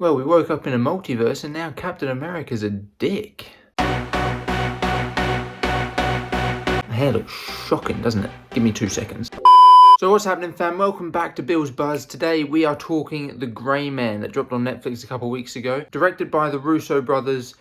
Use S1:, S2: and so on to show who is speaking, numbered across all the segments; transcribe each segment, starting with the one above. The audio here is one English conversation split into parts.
S1: Well, we woke up in a multiverse and now Captain America's a dick. The hair looks shocking, doesn't it? Give me 2 seconds. So what's happening, fam? Welcome back to Bill's Buzz. Today we are talking The Grey Man that dropped on Netflix a couple of weeks ago. Directed by the Russo Brothers,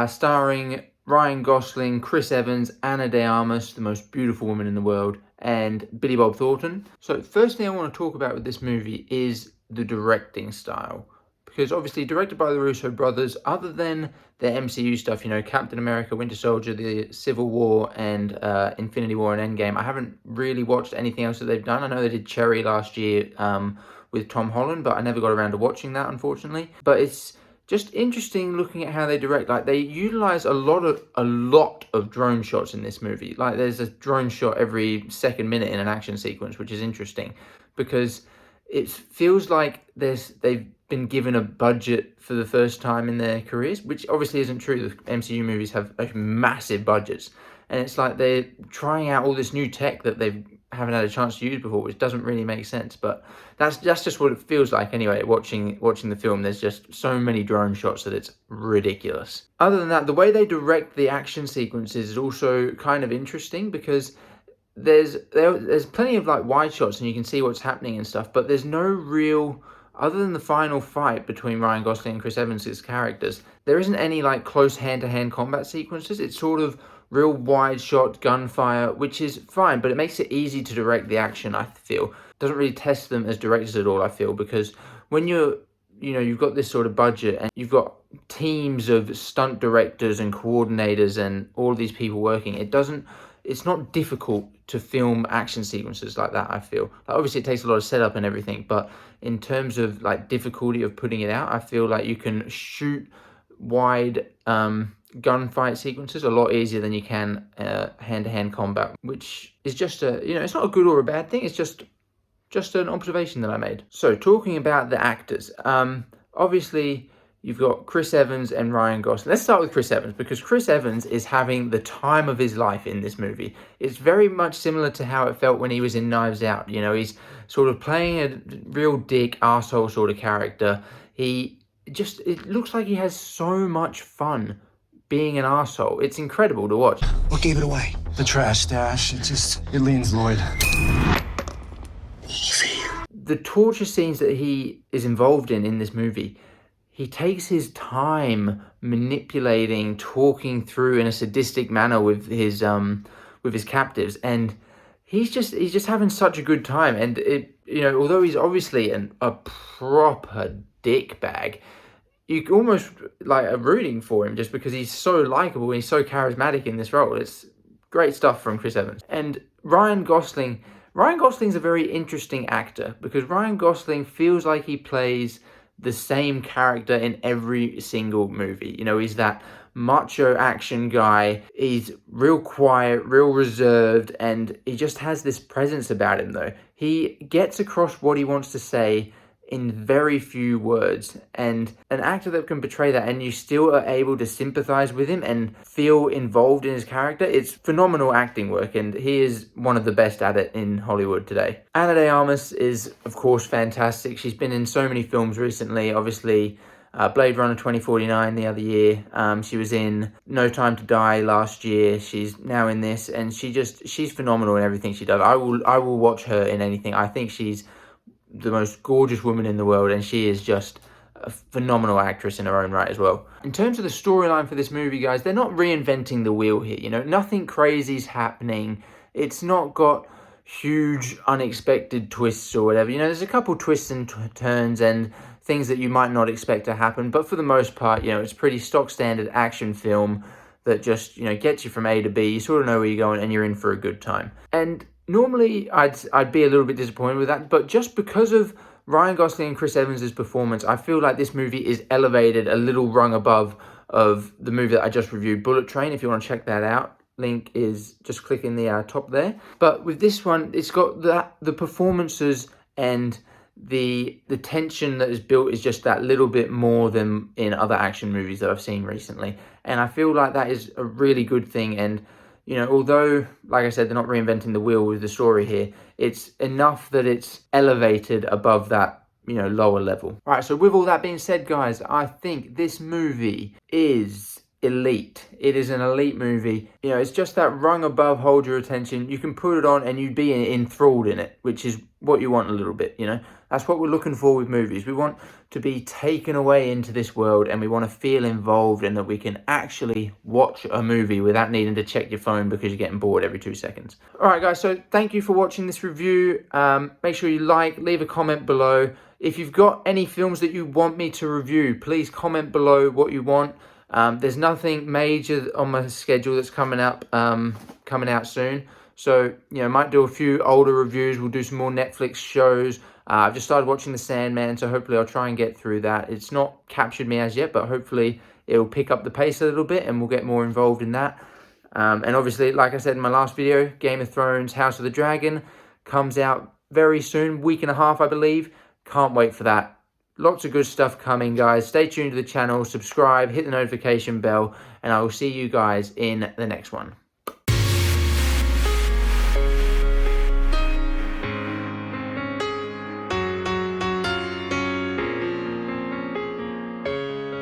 S1: starring Ryan Gosling, Chris Evans, Ana de Armas, the most beautiful woman in the world, and Billy Bob Thornton. So first thing I want to talk about with this movie is the directing style. Because obviously directed by the Russo Brothers, other than their MCU stuff, you know, Captain America, Winter Soldier, the Civil War, and Infinity War and Endgame, I haven't really watched anything else that they've done. I know they did Cherry last year with Tom Holland, but I never got around to watching that, unfortunately. But it's just interesting looking at how they direct. Like, they utilize a lot of drone shots in this movie. Like, there's a drone shot every second minute in an action sequence, which is interesting because it feels like they've been given a budget for the first time in their careers, which obviously isn't true. The MCU movies have massive budgets, and it's like they're trying out all this new tech that they haven't had a chance to use before, which doesn't really make sense. But that's just what it feels like anyway. Watching the film, there's just so many drone shots that it's ridiculous. Other than that, the way they direct the action sequences is also kind of interesting because there's plenty of like wide shots and you can see what's happening and stuff, but there's no real, other than the final fight between Ryan Gosling and Chris Evans' characters, there isn't any like close hand-to-hand combat sequences. It's sort of real wide shot gunfire, which is fine, but it makes it easy to direct the action, I feel. It doesn't really test them as directors at all, I feel, because when you've got this sort of budget and you've got teams of stunt directors and coordinators and all of these people working, it's not difficult to film action sequences like that, I feel. Like, obviously it takes a lot of setup and everything, but in terms of like difficulty of putting it out, I feel like you can shoot wide gunfight sequences a lot easier than you can hand-to-hand combat, which is just it's not a good or a bad thing, it's just an observation that I made. So talking about the actors, obviously you've got Chris Evans and Ryan Gosling. Let's start with Chris Evans, because Chris Evans is having the time of his life in this movie. It's very much similar to how it felt when he was in Knives Out. You know, he's sort of playing a real dick, arsehole sort of character. It looks like he has so much fun being an arsehole. It's incredible to watch.
S2: What gave it away? The trash stash. It leans Lloyd. Easy.
S1: The torture scenes that he is involved in this movie, he takes his time manipulating, talking through in a sadistic manner with his captives, and he's just having such a good time. And although he's obviously a proper dickbag, you almost like are rooting for him just because he's so likable and he's so charismatic in this role. It's great stuff from Chris Evans. And Ryan Gosling's a very interesting actor because Ryan Gosling feels like he plays the same character in every single movie. You know, he's that macho action guy. He's real quiet, real reserved, and he just has this presence about him, though. He gets across what he wants to say in very few words, and an actor that can portray that and you still are able to sympathize with him and feel involved in his character, it's phenomenal acting work, and he is one of the best at it in Hollywood today. Ana de Armas is, of course, fantastic. She's been in so many films recently, obviously Blade Runner 2049 the other year. She was in No Time to Die last year. She's now in this, and she's phenomenal in everything she does. I will watch her in anything. I think she's the most gorgeous woman in the world, and she is just a phenomenal actress in her own right as well. In terms of the storyline for this movie, guys, they're not reinventing the wheel here. You know, nothing crazy's happening. It's not got huge unexpected twists or whatever. You know, there's a couple twists and turns and things that you might not expect to happen, but for the most part, you know, it's pretty stock standard action film that just, you know, gets you from A to B. You sort of know where you're going and you're in for a good time. And normally, I'd be a little bit disappointed with that, but just because of Ryan Gosling and Chris Evans' performance, I feel like this movie is elevated a little rung above of the movie that I just reviewed, Bullet Train. If you want to check that out, link is just click in the top there. But with this one, it's got the performances and the tension that is built is just that little bit more than in other action movies that I've seen recently. And I feel like that is a really good thing. And, you know, although, like I said, they're not reinventing the wheel with the story here, it's enough that it's elevated above that you know, lower level. All right, so with all that being said, guys, I think this movie is elite. It is an elite movie. You know, it's just that rung above, hold your attention. You can put it on and you'd be enthralled in it, which is what you want a little bit, you know. That's what we're looking for with movies. We want to be taken away into this world, and we want to feel involved, and that we can actually watch a movie without needing to check your phone because you're getting bored every 2 seconds. All right, guys, so thank you for watching this review. Make sure you leave a comment below. If you've got any films that you want me to review, please comment below what you want. There's nothing major on my schedule that's coming out soon. So, you know, might do a few older reviews. We'll do some more Netflix shows. I've just started watching The Sandman, so hopefully I'll try and get through that. It's not captured me as yet, but hopefully it'll pick up the pace a little bit and we'll get more involved in that. And obviously, like I said in my last video, Game of Thrones, House of the Dragon comes out very soon, week and a half, I believe. Can't wait for that. Lots of good stuff coming, guys. Stay tuned to the channel, subscribe, hit the notification bell, and I will see you guys in the next one.